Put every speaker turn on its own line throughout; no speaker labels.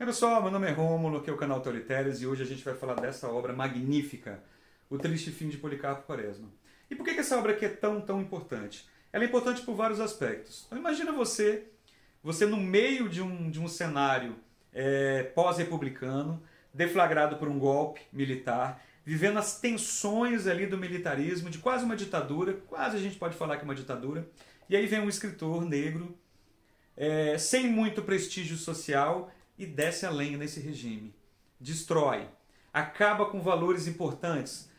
Olha pessoal, meu nome é Rômulo, aqui é o canal Teolitérias e hoje a gente vai falar dessa obra magnífica, O Triste Fim de Policarpo Quaresma. E por que essa obra aqui é tão importante? Ela é importante por vários aspectos. Então imagina você no meio de um cenário pós-republicano, deflagrado por um golpe militar, vivendo as tensões ali do militarismo, de quase uma ditadura, quase a gente pode falar que é uma ditadura, e aí vem um escritor negro, sem muito prestígio social, e desce a lenha nesse regime. Destrói, acaba com valores importantes,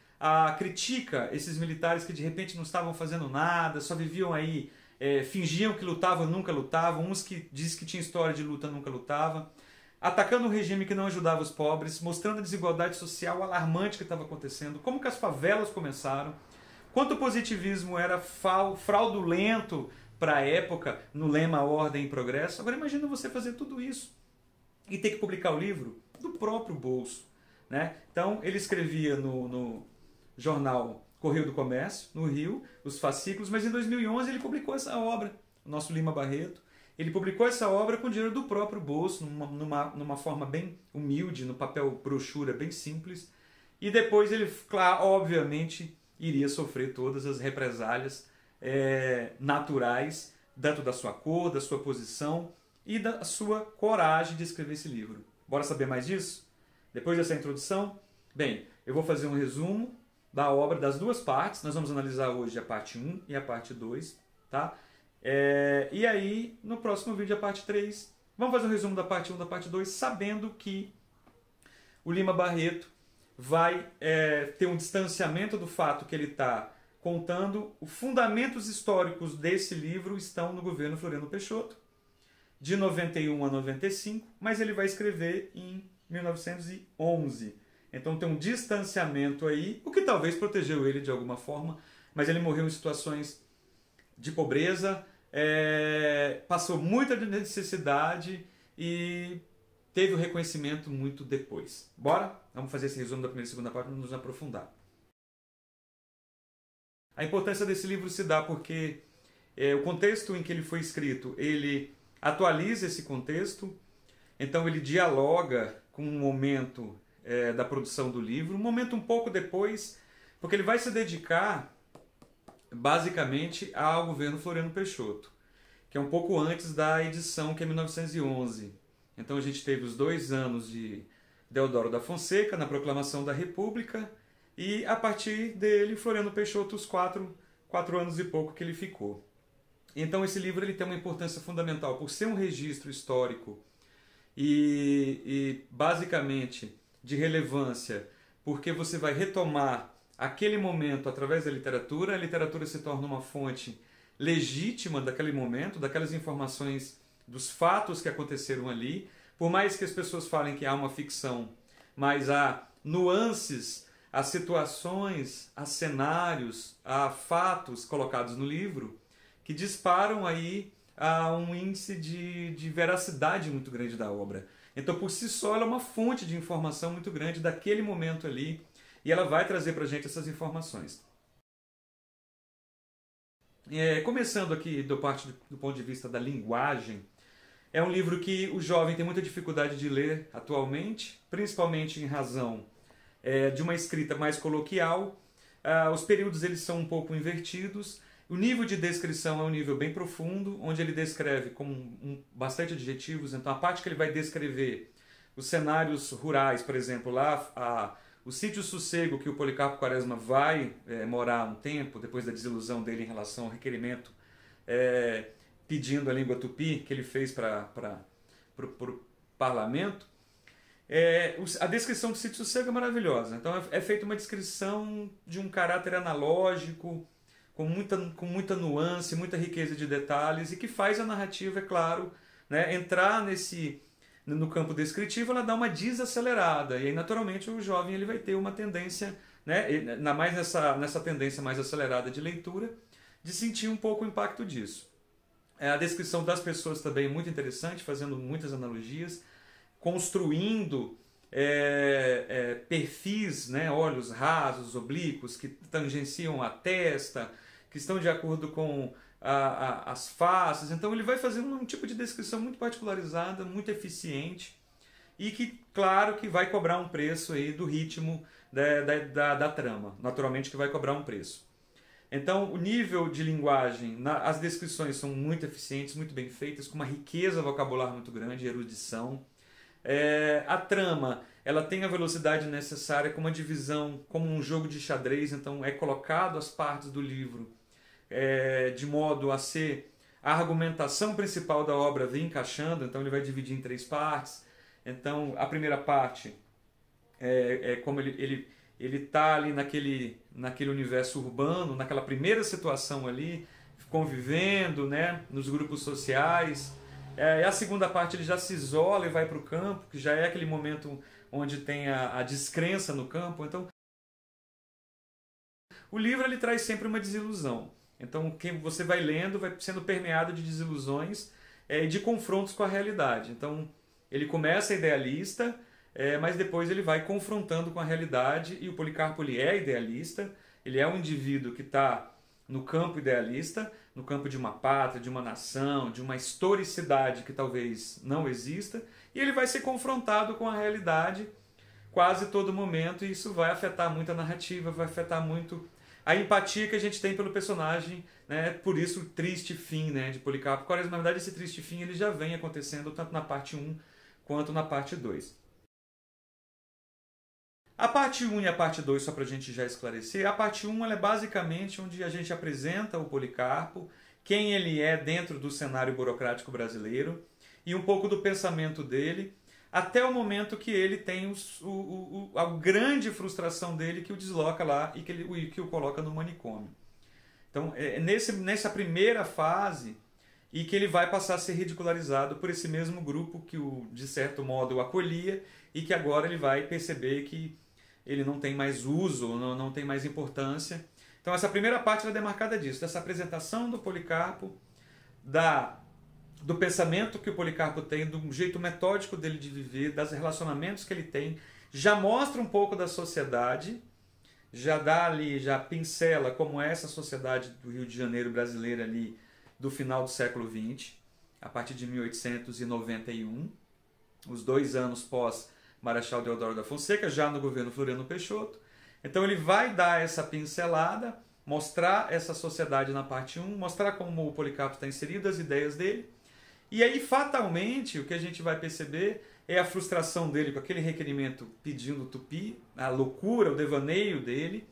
critica esses militares que de repente não estavam fazendo nada, só viviam aí, fingiam que lutavam, nunca lutavam, uns que diz que tinha história de luta, nunca lutava, atacando um regime que não ajudava os pobres, mostrando a desigualdade social alarmante que estava acontecendo, como que as favelas começaram, quanto o positivismo era fraudulento para a época, no lema Ordem e Progresso. Agora imagina você fazer tudo isso e ter que publicar o livro do próprio bolso, né? Então ele escrevia no jornal Correio do Comércio, no Rio, os fascículos, mas em 2011 ele publicou essa obra, o nosso Lima Barreto. Ele publicou essa obra com dinheiro do próprio bolso, numa forma bem humilde, no papel brochura bem simples. E depois ele, claro, obviamente, iria sofrer todas as represálias naturais, tanto da sua cor, da sua posição e da sua coragem de escrever esse livro. Bora saber mais disso? Depois dessa introdução, bem, eu vou fazer um resumo da obra das duas partes. Nós vamos analisar hoje a parte 1 e a parte 2, tá? E aí, no próximo vídeo, a parte 3, vamos fazer um resumo da parte 1 e da parte 2, sabendo que o Lima Barreto vai ter um distanciamento do fato que ele está contando. Os fundamentos históricos desse livro estão no governo Floriano Peixoto, de 91 a 95, mas ele vai escrever em 1911. Então tem um distanciamento aí, o que talvez protegeu ele de alguma forma, mas ele morreu em situações de pobreza, passou muita necessidade e teve o reconhecimento muito depois. Bora? Vamos fazer esse resumo da primeira e segunda parte para nos aprofundar. A importância desse livro se dá porque o contexto em que ele foi escrito, ele atualiza esse contexto, então ele dialoga com o momento da produção do livro, um momento um pouco depois, porque ele vai se dedicar basicamente ao governo Floriano Peixoto, que é um pouco antes da edição, que é 1911. Então a gente teve os 2 anos de Deodoro da Fonseca, na proclamação da República, e a partir dele, Floriano Peixoto, os 4 anos e pouco que ele ficou. Então esse livro ele tem uma importância fundamental por ser um registro histórico e basicamente de relevância, porque você vai retomar aquele momento através da literatura. A literatura se torna uma fonte legítima daquele momento, daquelas informações, dos fatos que aconteceram ali, por mais que as pessoas falem que há uma ficção, mas há nuances, há situações, há cenários, há fatos colocados no livro que disparam aí a um índice de veracidade muito grande da obra. Então, por si só, ela é uma fonte de informação muito grande daquele momento ali, e ela vai trazer para a gente essas informações. Começando aqui do ponto de vista da linguagem, é um livro que o jovem tem muita dificuldade de ler atualmente, principalmente em razão de uma escrita mais coloquial. Os períodos eles são um pouco invertidos. O nível de descrição é um nível bem profundo, onde ele descreve com bastante adjetivos. Então a parte que ele vai descrever os cenários rurais, por exemplo, lá o sítio Sossego, que o Policarpo Quaresma vai morar um tempo, depois da desilusão dele em relação ao requerimento pedindo a língua tupi, que ele fez para o parlamento. A descrição do sítio Sossego é maravilhosa. Então é feita uma descrição de um caráter analógico, com muita nuance, muita riqueza de detalhes, e que faz a narrativa, é claro, né, entrar no campo descritivo. Ela dá uma desacelerada, e aí naturalmente o jovem ele vai ter uma tendência, né, mais nessa tendência mais acelerada de leitura, de sentir um pouco o impacto disso. A descrição das pessoas também é muito interessante, fazendo muitas analogias, construindo perfis, né, olhos rasos, oblíquos, que tangenciam a testa, que estão de acordo com as faces. Então ele vai fazendo um tipo de descrição muito particularizada, muito eficiente, e que, claro, que vai cobrar um preço aí do ritmo da trama, naturalmente que vai cobrar um preço. Então, o nível de linguagem, as descrições são muito eficientes, muito bem feitas, com uma riqueza vocabular muito grande, erudição. A trama, ela tem a velocidade necessária, com uma divisão, como um jogo de xadrez, então é colocado as partes do livro de modo a ser a argumentação principal da obra vir encaixando, então ele vai dividir em 3 partes. Então, a primeira parte como ele está ali naquele universo urbano, naquela primeira situação ali, convivendo, né, nos grupos sociais. E a segunda parte ele já se isola e vai para o campo, que já é aquele momento onde tem a descrença no campo. Então, o livro ele traz sempre uma desilusão. Então, quem você vai lendo vai sendo permeado de desilusões e de confrontos com a realidade. Então, ele começa idealista, mas depois ele vai confrontando com a realidade, e o Policarpo ele é idealista, ele é um indivíduo que está no campo idealista, no campo de uma pátria, de uma nação, de uma historicidade que talvez não exista, e ele vai ser confrontado com a realidade quase todo momento, e isso vai afetar muito a narrativa, vai afetar muito a empatia que a gente tem pelo personagem, né? Por isso o triste fim, né, de Policarpo Quaresma. Na verdade, esse triste fim ele já vem acontecendo tanto na parte 1 quanto na parte 2. A parte 1 e a parte 2, só para a gente já esclarecer, a parte 1 ela é basicamente onde a gente apresenta o Policarpo, quem ele é dentro do cenário burocrático brasileiro e um pouco do pensamento dele, até o momento que ele tem a grande frustração dele que o desloca lá e que o coloca no manicômio. Então, nessa primeira fase, e que ele vai passar a ser ridicularizado por esse mesmo grupo que, de certo modo, o acolhia, e que agora ele vai perceber que ele não tem mais uso, não tem mais importância. Então essa primeira parte é demarcada disso, dessa apresentação do Policarpo, do pensamento que o Policarpo tem, do jeito metódico dele de viver, dos relacionamentos que ele tem, já mostra um pouco da sociedade, já dá ali, já pincela como é essa sociedade do Rio de Janeiro brasileira ali do final do século XX, a partir de 1891, os 2 anos pós Marechal Deodoro da Fonseca, já no governo Floriano Peixoto. Então ele vai dar essa pincelada, mostrar essa sociedade na parte 1, mostrar como o Policarpo está inserido, as ideias dele. E aí, fatalmente, o que a gente vai perceber é a frustração dele com aquele requerimento pedindo tupi, a loucura, o devaneio dele,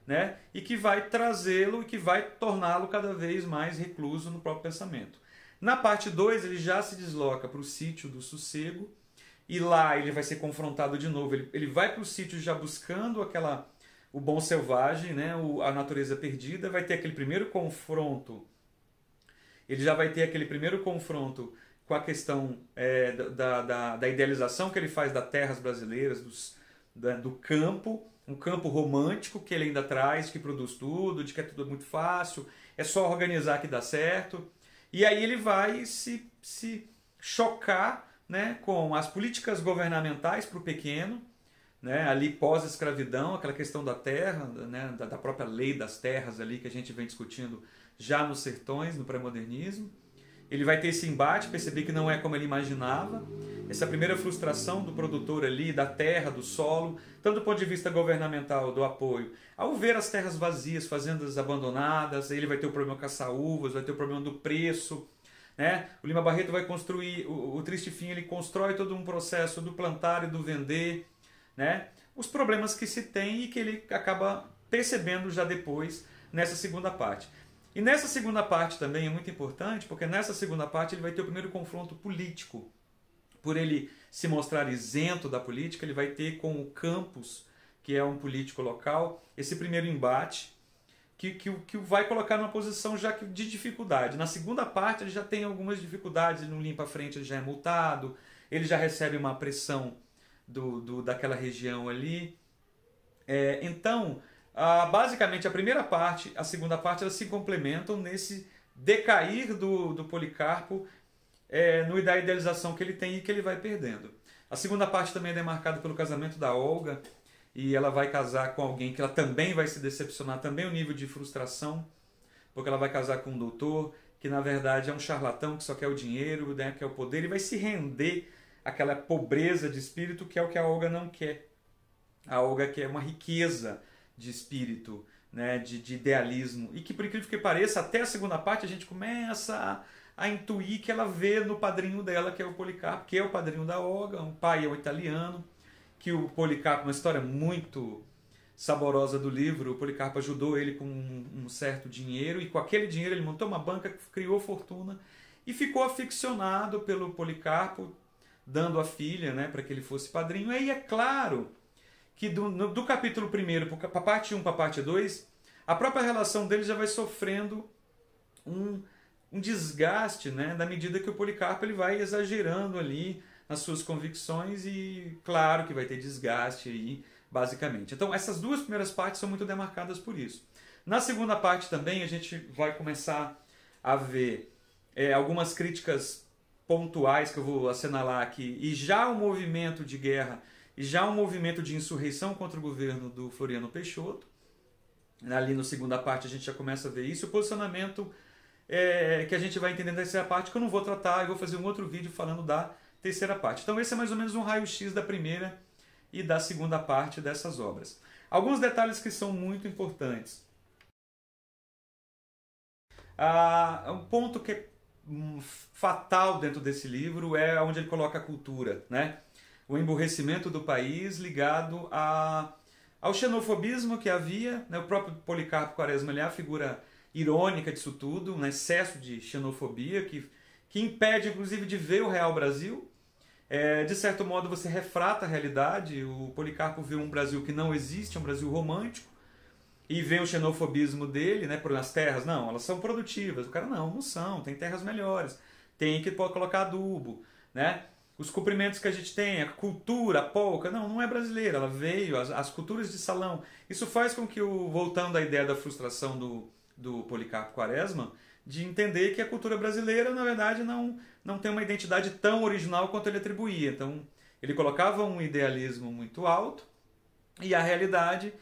né? E que vai trazê-lo e que vai torná-lo cada vez mais recluso no próprio pensamento. Na parte 2, ele já se desloca para o sítio do Sossego, e lá ele vai ser confrontado de novo. Ele vai para o sítio já buscando o bom selvagem, né? A natureza perdida. Vai ter aquele primeiro confronto. Ele já vai ter aquele primeiro confronto com a questão da idealização que ele faz das terras brasileiras, do campo. Um campo romântico que ele ainda traz, que produz tudo, de que é tudo muito fácil, é só organizar que dá certo. E aí ele vai se chocar, né, com as políticas governamentais para o pequeno, né, ali pós-escravidão, aquela questão da terra, né, da própria lei das terras ali que a gente vem discutindo já nos sertões, no pré-modernismo. Ele vai ter esse embate, perceber que não é como ele imaginava, essa primeira frustração do produtor ali, da terra, do solo, tanto do ponto de vista governamental, do apoio, ao ver as terras vazias, fazendas abandonadas, aí ele vai ter o problema com as saúvas, vai ter o problema do preço, né? O Lima Barreto vai construir, o Triste Fim, ele constrói todo um processo do plantar e do vender, né? Os problemas que se tem e que ele acaba percebendo já depois nessa segunda parte. E nessa segunda parte também é muito importante, porque nessa segunda parte ele vai ter o primeiro confronto político. Por ele se mostrar isento da política, ele vai ter com o Campos, que é um político local, esse primeiro embate, que o vai colocar numa posição já de dificuldade. Na segunda parte ele já tem algumas dificuldades, ele não limpa a frente, ele já é multado, ele já recebe uma pressão daquela região ali. Então, basicamente a primeira parte, a segunda parte, elas se complementam nesse decair do Policarpo, da idealização que ele tem e que ele vai perdendo. A segunda parte também é demarcada pelo casamento da Olga, e ela vai casar com alguém que ela também vai se decepcionar, também o nível de frustração, porque ela vai casar com um doutor que na verdade é um charlatão que só quer o dinheiro, né, quer o poder, e vai se render aquela pobreza de espírito, que é o que a Olga não quer. A Olga quer uma riqueza de espírito, né, de idealismo, e que, por incrível que pareça, até a segunda parte a gente começa a intuir que ela vê no padrinho dela, que é o Policarpo, que é o padrinho da Olga. O pai é um italiano, que o Policarpo, uma história muito saborosa do livro, o Policarpo ajudou ele com um certo dinheiro, e com aquele dinheiro ele montou uma banca, criou fortuna, e ficou aficionado pelo Policarpo, dando a filha, né, para que ele fosse padrinho. E aí é claro que do capítulo 1 para a parte 1 para a parte 2, a própria relação deles já vai sofrendo um desgaste, né, na medida que o Policarpo ele vai exagerando ali nas suas convicções, e claro que vai ter desgaste aí, basicamente. Então essas duas primeiras partes são muito demarcadas por isso. Na segunda parte também a gente vai começar a ver algumas críticas pontuais que eu vou assinalar aqui, e já o movimento de guerra e já um movimento de insurreição contra o governo do Floriano Peixoto. Ali na segunda parte a gente já começa a ver isso. O posicionamento que a gente vai entender na terceira parte, que eu não vou tratar, eu vou fazer um outro vídeo falando da terceira parte. Então esse é mais ou menos um raio-x da primeira e da segunda parte dessas obras. Alguns detalhes que são muito importantes. Um ponto que é fatal dentro desse livro é onde ele coloca a cultura, né? O emburrecimento do país ligado ao xenofobismo que havia, né? O próprio Policarpo Quaresma ele é a figura irônica disso tudo, um excesso de xenofobia que impede inclusive de ver o real Brasil. De certo modo você refrata a realidade. O Policarpo vê um Brasil que não existe, um Brasil romântico, e vê o xenofobismo dele, né, por as terras. Não, elas são produtivas. O cara, não são, tem terras melhores, tem que colocar adubo, né? Os cumprimentos que a gente tem, a cultura, a polca, não é brasileira, ela veio, as culturas de salão. Isso faz com que, voltando à ideia da frustração do Policarpo Quaresma, de entender que a cultura brasileira, na verdade, não tem uma identidade tão original quanto ele atribuía. Então, ele colocava um idealismo muito alto e a realidade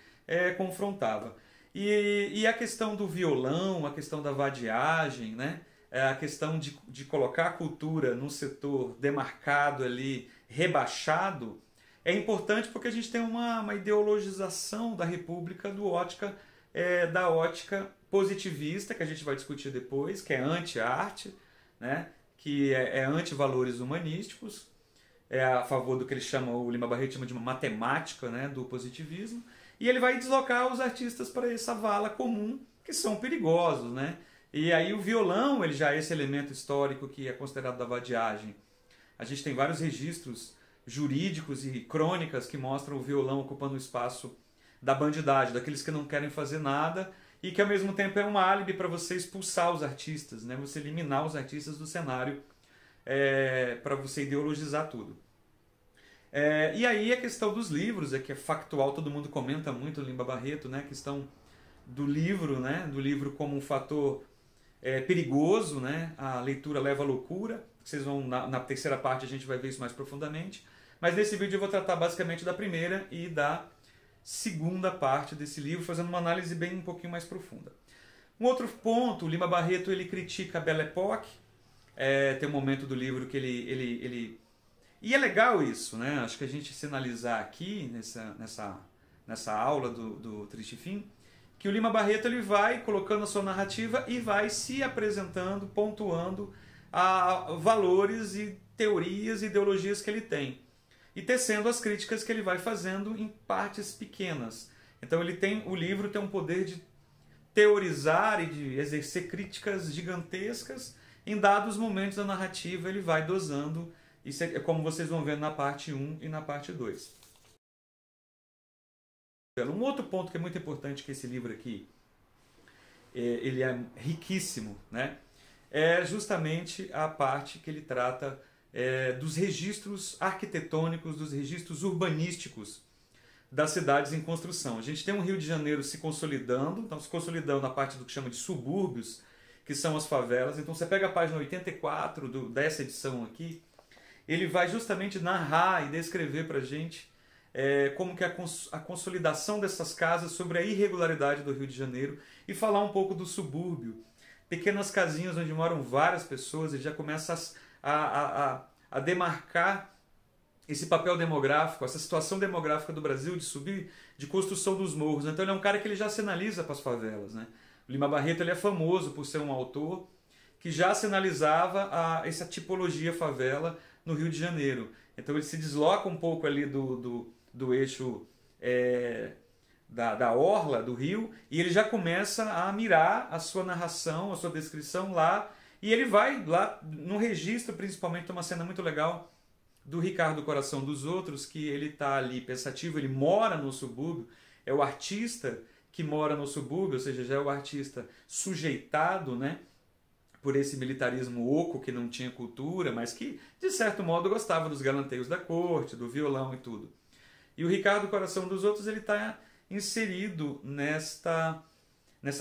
confrontava. E a questão do violão, a questão da vadiagem, né? A questão de colocar a cultura num setor demarcado ali, rebaixado, é importante porque a gente tem uma ideologização da República da ótica positivista, que a gente vai discutir depois, que é anti-arte, né? Que é anti-valores humanísticos, é a favor do que ele chama, o Lima Barreto chama de uma matemática, né, do positivismo, e ele vai deslocar os artistas para essa vala comum, que são perigosos, né? E aí o violão, ele já é esse elemento histórico que é considerado da vadiagem. A gente tem vários registros jurídicos e crônicas que mostram o violão ocupando o espaço da bandidagem, daqueles que não querem fazer nada e que ao mesmo tempo é um álibi para você expulsar os artistas, né? Você eliminar os artistas do cenário para você ideologizar tudo. E aí a questão dos livros, que é factual, todo mundo comenta muito o Lima Barreto, né? A questão do livro, né? Do livro como um fator perigoso, né? A leitura leva à loucura. Vocês vão na terceira parte a gente vai ver isso mais profundamente. Mas nesse vídeo eu vou tratar basicamente da primeira e da segunda parte desse livro, fazendo uma análise bem um pouquinho mais profunda. Um outro ponto, o Lima Barreto ele critica a Belle Époque. Tem um momento do livro que ele... E é legal isso, né? Acho que a gente se analisar aqui nessa aula do Triste Fim, que o Lima Barreto ele vai colocando a sua narrativa e vai se apresentando, pontuando valores e teorias e ideologias que ele tem, e tecendo as críticas que ele vai fazendo em partes pequenas. Então o livro tem um poder de teorizar e de exercer críticas gigantescas. Em dados momentos da narrativa ele vai dosando. Isso é como vocês vão ver na parte 1 e na parte 2. Um outro ponto que é muito importante, que esse livro aqui ele é riquíssimo, né? É justamente a parte que ele trata dos registros arquitetônicos, dos registros urbanísticos das cidades em construção. A gente tem um Rio de Janeiro se consolidando, então se consolidando na parte do que chama de subúrbios, que são as favelas. Então você pega a página 84 dessa edição aqui, ele vai justamente narrar e descrever para a gente como que a consolidação dessas casas sobre a irregularidade do Rio de Janeiro, e falar um pouco do subúrbio. Pequenas casinhas onde moram várias pessoas, e já começa a demarcar esse papel demográfico, essa situação demográfica do Brasil de subir, de construção dos morros. Então ele é um cara que ele já sinaliza para as favelas, né? O Lima Barreto ele é famoso por ser um autor que já sinalizava essa tipologia favela no Rio de Janeiro. Então ele se desloca um pouco ali do eixo da orla do Rio e ele já começa a mirar a sua narração, a sua descrição lá. E ele vai lá no registro, principalmente, tem uma cena muito legal do Ricardo Coração dos Outros, que ele está ali pensativo, ele mora no subúrbio, é o artista que mora no subúrbio, ou seja, já é o artista sujeitado, né, por esse militarismo oco que não tinha cultura, mas que, de certo modo, gostava dos galanteios da corte, do violão e tudo. E o Ricardo Coração dos Outros ele está inserido nessa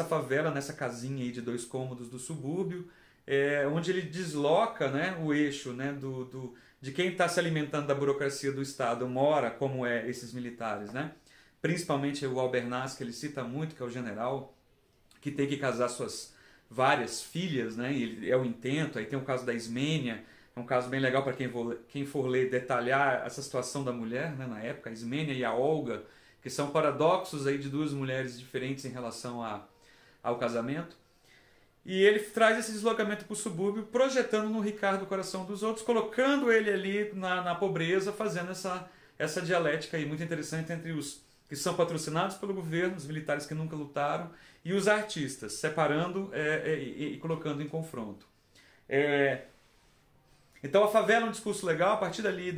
favela, nessa casinha aí de 2 cômodos do subúrbio, onde ele desloca, né, o eixo, né, de quem está se alimentando da burocracia do Estado mora, como esses militares, né? Principalmente o Albernaz, que ele cita muito, que é o general, que tem que casar suas várias filhas, né? E é o intento. Aí tem o caso da Ismênia, é um caso bem legal para quem for ler, detalhar essa situação da mulher, né, na época, a Ismênia e a Olga, que são paradoxos aí de 2 mulheres diferentes em relação ao casamento. E ele traz esse deslocamento para o subúrbio, projetando no Ricardo Coração dos Outros, colocando ele ali na pobreza, fazendo essa dialética aí muito interessante entre os que são patrocinados pelo governo, os militares que nunca lutaram, e os artistas, separando e colocando em confronto. Então a favela é um discurso legal, a partir dali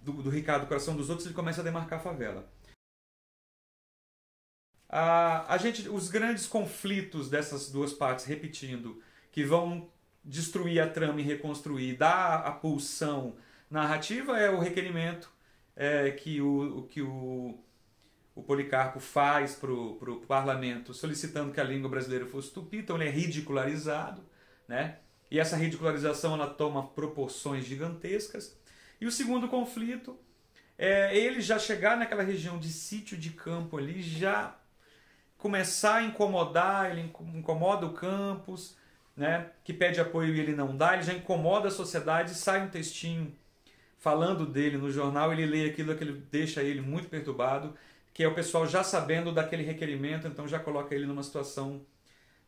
do Ricardo Coração dos Outros ele começa a demarcar a favela. Os grandes conflitos dessas 2 partes, repetindo, que vão destruir a trama e reconstruir, dar a pulsão narrativa, é o requerimento que o Policarpo faz para o parlamento, solicitando que a língua brasileira fosse tupi. Então ele é ridicularizado, né? E essa ridicularização ela toma proporções gigantescas. E o segundo conflito é ele já chegar naquela região de sítio de campo ali, já começar a incomodar, ele incomoda o campus, né, que pede apoio e ele não dá, ele já incomoda a sociedade, sai um textinho falando dele no jornal, ele lê aquilo que ele deixa ele muito perturbado, que é o pessoal já sabendo daquele requerimento, então já coloca ele numa situação,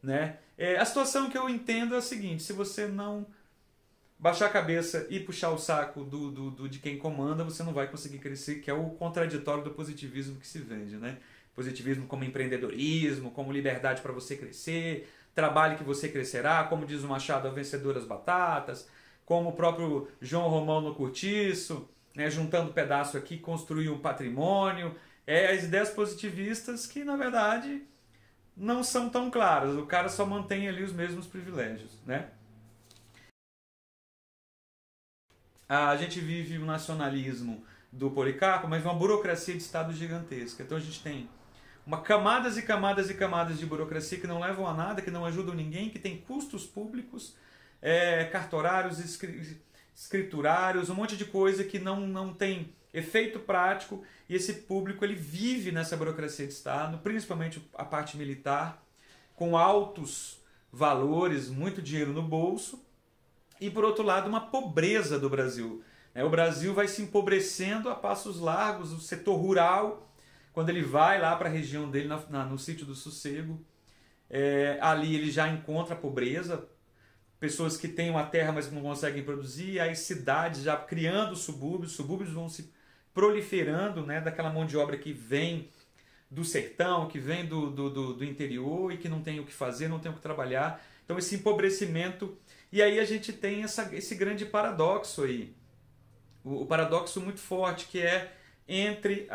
né? A situação que eu entendo é a seguinte: se você não baixar a cabeça e puxar o saco de quem comanda, você não vai conseguir crescer, que é o contraditório do positivismo que se vende, né? Positivismo como empreendedorismo, como liberdade para você crescer, trabalhe que você crescerá, como diz o Machado, a vencedor as batatas, como o próprio João Romão no Cortiço, né, juntando pedaço aqui, construir um patrimônio. As ideias positivistas que, na verdade, não são tão claras. O cara só mantém ali os mesmos privilégios, né? A gente vive o nacionalismo do Policarpo, mas uma burocracia de Estado gigantesca. Então a gente tem camadas e camadas e camadas de burocracia que não levam a nada, que não ajudam ninguém, que tem custos públicos, cartorários, escriturários, um monte de coisa que não tem efeito prático, e esse público ele vive nessa burocracia de Estado, principalmente a parte militar, com altos valores, muito dinheiro no bolso, e por outro lado uma pobreza do Brasil. O Brasil vai se empobrecendo a passos largos, o setor rural, quando ele vai lá para a região dele, no sítio do Sossego, ali ele já encontra a pobreza, pessoas que têm uma terra, mas não conseguem produzir, as cidades já criando os subúrbios vão se proliferando, né, daquela mão de obra que vem do sertão, que vem do interior e que não tem o que fazer, não tem o que trabalhar. Então esse empobrecimento, e aí a gente tem esse grande paradoxo aí, o paradoxo muito forte que é entre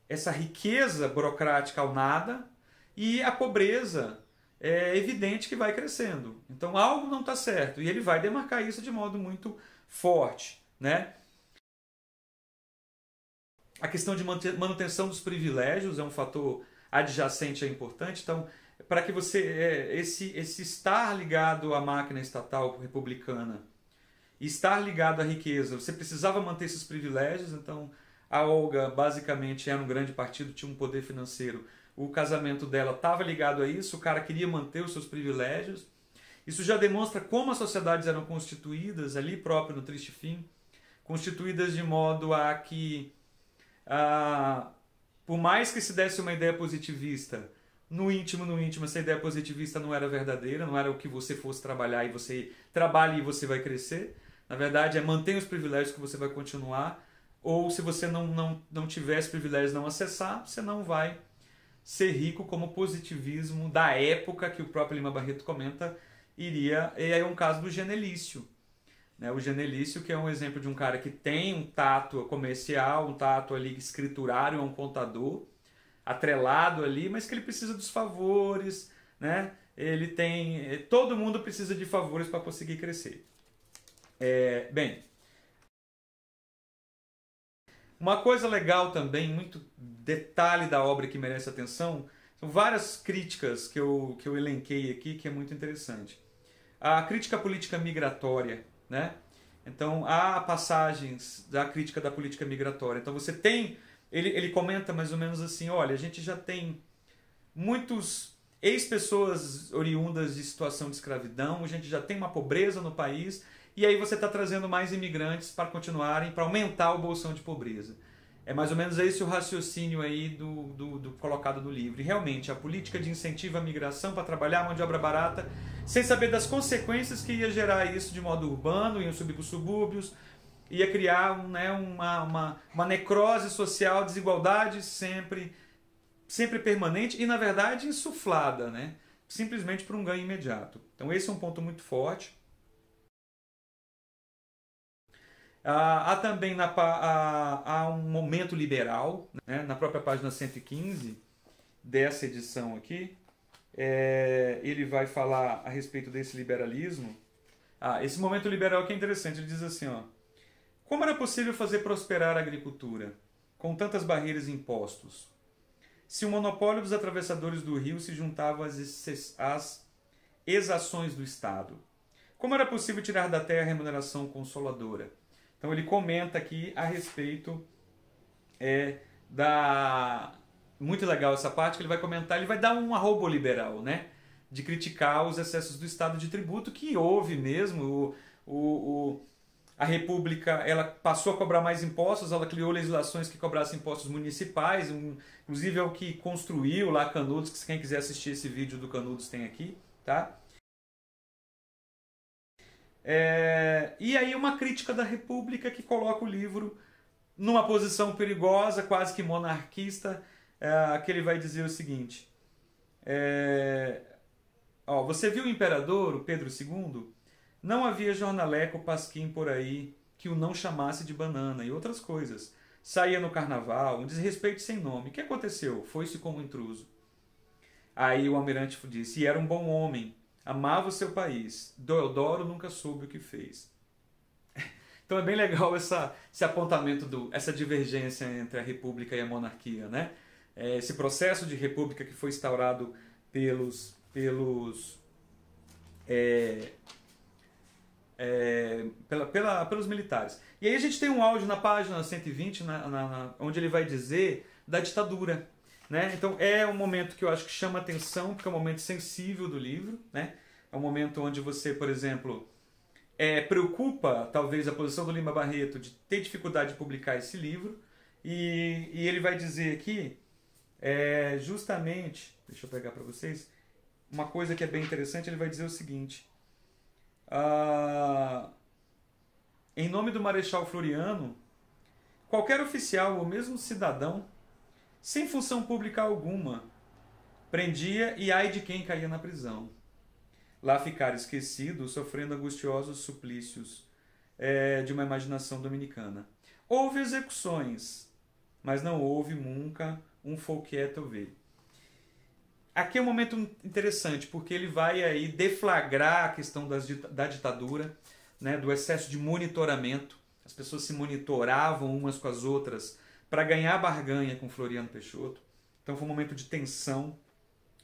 essa riqueza burocrática ao nada e a pobreza evidente que vai crescendo. Então algo não está certo e ele vai demarcar isso de modo muito forte, né? A questão de manutenção dos privilégios é um fator adjacente, é importante. Então, para que você esse estar ligado à máquina estatal republicana e estar ligado à riqueza, você precisava manter esses privilégios. Então, a Olga basicamente era um grande partido, tinha um poder financeiro. O casamento dela estava ligado a isso, o cara queria manter os seus privilégios. Isso já demonstra como as sociedades eram constituídas ali próprio no Triste Fim, constituídas de modo a que, por mais que se desse uma ideia positivista, no íntimo, essa ideia positivista não era verdadeira, não era o que você fosse trabalhar e você trabalhe e você vai crescer. Na verdade, é manter os privilégios que você vai continuar, ou se você não tivesse privilégios não acessar, você não vai ser rico, como o positivismo da época que o próprio Lima Barreto comenta iria. E aí é um caso do Genelício. Né? O Genelício, que é um exemplo de um cara que tem um tato comercial, um tato ali escriturário, é um contador, atrelado ali, mas que ele precisa dos favores, né? Ele tem, todo mundo precisa de favores para conseguir crescer. Bem, uma coisa legal também, muito detalhe da obra que merece atenção, são várias críticas que eu elenquei aqui, que é muito interessante. A crítica política migratória, né? Então, há passagens da crítica da política migratória. Então, você tem... Ele comenta mais ou menos assim, olha, a gente já tem muitos ex-pessoas oriundas de situação de escravidão, a gente já tem uma pobreza no país, e aí você está trazendo mais imigrantes para continuarem, para aumentar o bolsão de pobreza. É mais ou menos esse o raciocínio aí do colocado no livro. E realmente, a política de incentivo à migração para trabalhar a mão de obra barata, sem saber das consequências que ia gerar isso de modo urbano, iam subir para os subúrbios, ia criar uma necrose social, desigualdade sempre permanente e, na verdade, insuflada, né? Simplesmente por um ganho imediato. Então, esse é um ponto muito forte. Há também há um momento liberal, né? Na própria página 115 dessa edição aqui, ele vai falar a respeito desse liberalismo. Esse momento liberal que é interessante, ele diz assim, ó, como era possível fazer prosperar a agricultura com tantas barreiras e impostos? Se o monopólio dos atravessadores do rio se juntava às exações do Estado? Como era possível tirar da terra a remuneração consoladora? Então ele comenta aqui a respeito Muito legal essa parte que ele vai comentar, ele vai dar um arrobo liberal, né? De criticar os excessos do Estado de tributo, que houve mesmo. A República ela passou a cobrar mais impostos, ela criou legislações que cobrassem impostos municipais, inclusive é o que construiu lá Canudos, que quem quiser assistir esse vídeo do Canudos tem aqui, tá? E aí uma crítica da República que coloca o livro numa posição perigosa, quase que monarquista, que ele vai dizer o seguinte, você viu o imperador, o Pedro II? Não havia jornaleco pasquim por aí que o não chamasse de banana e outras coisas. Saía no carnaval, um desrespeito sem nome. O que aconteceu? Foi-se como intruso. Aí o almirante disse, e era um bom homem, amava o seu país. Deodoro nunca soube o que fez. Então é bem legal esse apontamento, essa divergência entre a república e a monarquia, né? Esse processo de república que foi instaurado pelos militares. E aí a gente tem um áudio na página 120, onde ele vai dizer da ditadura. Né? Então é um momento que eu acho que chama atenção, porque é um momento sensível do livro. Né? É um momento onde você, por exemplo, preocupa talvez a posição do Lima Barreto de ter dificuldade de publicar esse livro. E ele vai dizer aqui, justamente, deixa eu pegar para vocês, uma coisa que é bem interessante, ele vai dizer o seguinte... em nome do Marechal Floriano, qualquer oficial ou mesmo cidadão, sem função pública alguma, prendia e ai de quem caía na prisão. Lá ficar esquecido, sofrendo angustiosos suplícios de uma imaginação dominicana. Houve execuções, mas não houve nunca um folquieto ver. Aqui é um momento interessante, porque ele vai aí deflagrar a questão da ditadura, né, do excesso de monitoramento. As pessoas se monitoravam umas com as outras para ganhar barganha com Floriano Peixoto. Então foi um momento de tensão,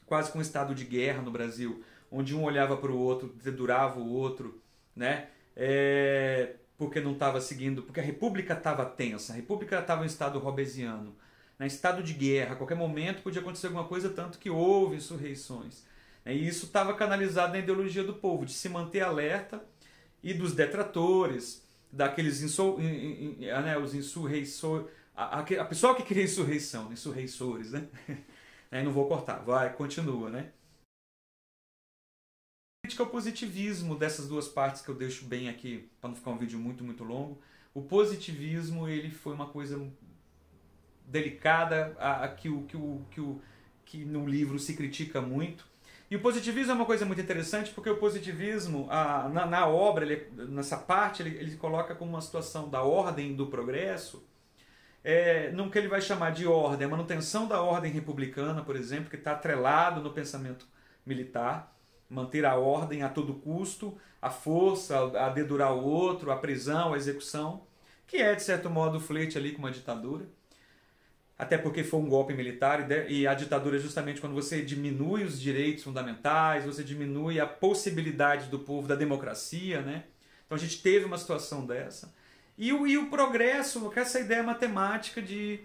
quase com um estado de guerra no Brasil, onde um olhava para o outro, dedurava o outro, né, porque não estava seguindo, porque a República estava tensa, a República estava em estado robesiano. Estado de guerra, a qualquer momento podia acontecer alguma coisa, tanto que houve insurreições. E isso estava canalizado na ideologia do povo, de se manter alerta e dos detratores, daqueles os insurreições, a pessoa que queria insurreição, insurreissores, né? Não vou cortar, vai, continua, né? Crítica ao positivismo dessas duas partes que eu deixo bem aqui, para não ficar um vídeo muito, muito longo. O positivismo, ele foi uma coisa delicada, que no livro se critica muito. E o positivismo é uma coisa muito interessante, porque o positivismo, na obra, nessa parte, ele coloca como uma situação da ordem do progresso, no que ele vai chamar de ordem, a manutenção da ordem republicana, por exemplo, que está atrelado no pensamento militar, manter a ordem a todo custo, a força, a dedurar o outro, a prisão, a execução, que é, de certo modo, o flerte ali com uma ditadura. Até porque foi um golpe militar, e a ditadura é justamente quando você diminui os direitos fundamentais, você diminui a possibilidade do povo da democracia, né? Então a gente teve uma situação dessa. E o progresso, com essa ideia matemática de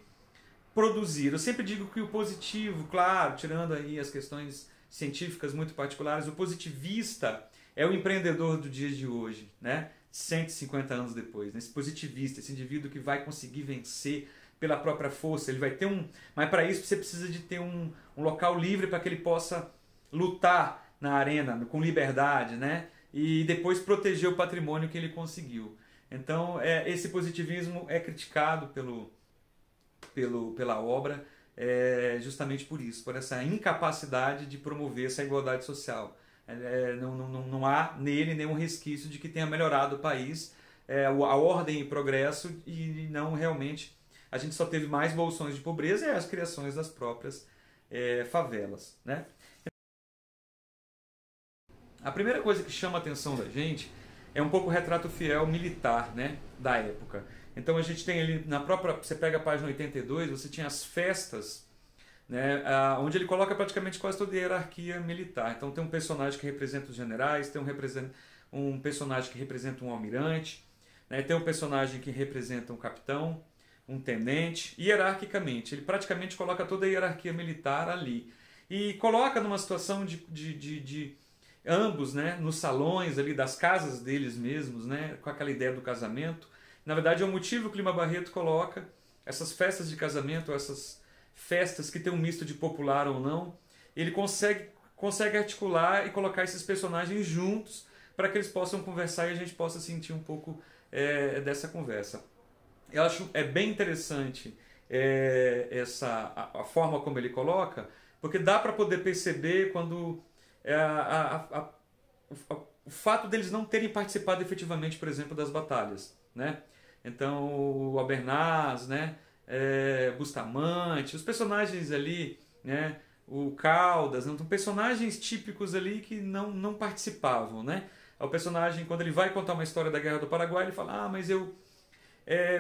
produzir. Eu sempre digo que o positivo, claro, tirando aí as questões científicas muito particulares, o positivista é o empreendedor do dia de hoje, né? 150 anos depois, né? Esse positivista, esse indivíduo que vai conseguir vencer pela própria força, ele vai ter mas para isso você precisa de ter um local livre para que ele possa lutar na arena com liberdade, né? E depois proteger o patrimônio que ele conseguiu. Então esse positivismo é criticado pela obra justamente por isso, por essa incapacidade de promover essa igualdade social. Não há nele nenhum resquício de que tenha melhorado o país, a ordem e progresso, e não realmente. A gente só teve mais bolsões de pobreza e as criações das próprias favelas, né? A primeira coisa que chama a atenção da gente é um pouco o retrato fiel militar, né, da época. Então a gente tem ali, você pega a página 82, você tinha as festas, né, onde ele coloca praticamente quase toda a hierarquia militar. Então tem um personagem que representa os generais, tem um personagem que representa um almirante, né, tem um personagem que representa um capitão, um tenente, hierarquicamente. Ele praticamente coloca toda a hierarquia militar ali. E coloca numa situação de ambos, né, nos salões ali das casas deles mesmos, né, com aquela ideia do casamento. Na verdade é o motivo que Lima Barreto coloca essas festas de casamento, essas festas que tem um misto de popular ou não. Ele consegue articular e colocar esses personagens juntos para que eles possam conversar e a gente possa sentir um pouco dessa conversa. Eu acho bem interessante a forma como ele coloca, porque dá para poder perceber quando o fato deles não terem participado efetivamente, por exemplo, das batalhas, né? Então o Albernaz, né? Bustamante, os personagens ali, né? O Caldas, não, personagens típicos ali que não participavam, né? O personagem, quando ele vai contar uma história da Guerra do Paraguai, ele fala: mas eu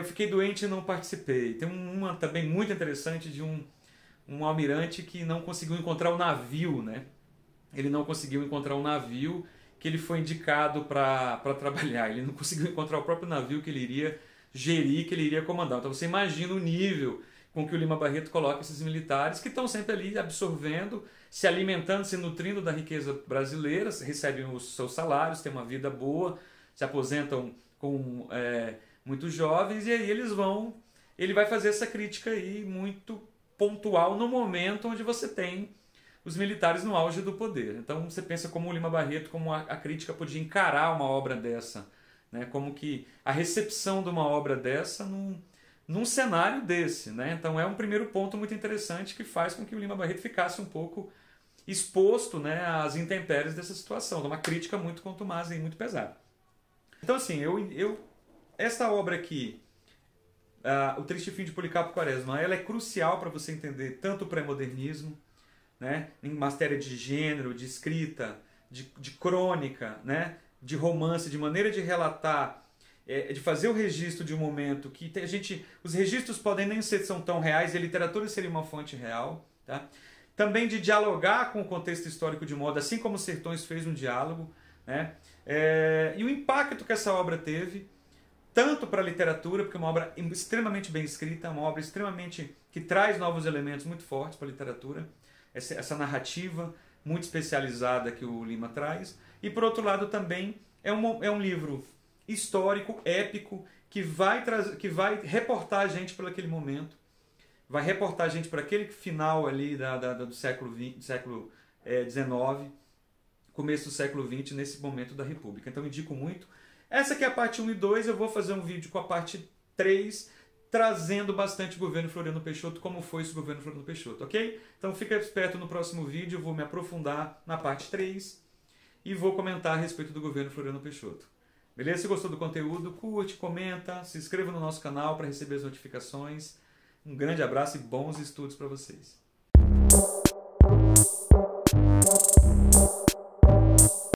fiquei doente e não participei. Tem uma também muito interessante de um almirante que não conseguiu encontrar o navio, né? Ele não conseguiu encontrar um navio que ele foi indicado para trabalhar. Ele não conseguiu encontrar o próprio navio que ele iria gerir, que ele iria comandar. Então você imagina o nível com que o Lima Barreto coloca esses militares que estão sempre ali absorvendo, se alimentando, se nutrindo da riqueza brasileira, recebem os seus salários, têm uma vida boa, se aposentam com muito jovens, e aí ele vai fazer essa crítica aí muito pontual no momento onde você tem os militares no auge do poder. Então você pensa como o Lima Barreto, como a crítica podia encarar uma obra dessa, né? Como que a recepção de uma obra dessa num cenário desse, né? Então é um primeiro ponto muito interessante que faz com que o Lima Barreto ficasse um pouco exposto, né, às intempéries dessa situação, de uma crítica muito contumaz e muito pesada. Então assim, esta obra aqui, O Triste Fim de Policarpo Quaresma, ela é crucial para você entender tanto o pré-modernismo, né, em matéria de gênero, de escrita, de crônica, né, de romance, de maneira de relatar, de fazer o registro de um momento que os registros podem nem são tão reais, e a literatura seria uma fonte real, tá? Também de dialogar com o contexto histórico de modo, assim como Sertões fez um diálogo, né? E o impacto que essa obra teve, tanto para a literatura, porque é uma obra extremamente bem escrita, uma obra extremamente que traz novos elementos muito fortes para a literatura, essa narrativa, muito especializada que o Lima traz. E por outro lado também é um livro histórico, épico, que vai reportar a gente por aquele momento, vai reportar a gente para aquele final ali do século XIX, começo do século XX, nesse momento da República. Então indico muito. Essa aqui é a parte 1 e 2, eu vou fazer um vídeo com a parte 3, trazendo bastante o governo Floriano Peixoto, como foi esse governo Floriano Peixoto, ok? Então fica esperto no próximo vídeo, eu vou me aprofundar na parte 3 e vou comentar a respeito do governo Floriano Peixoto. Beleza? Se gostou do conteúdo, curte, comenta, se inscreva no nosso canal para receber as notificações. Um grande abraço e bons estudos para vocês.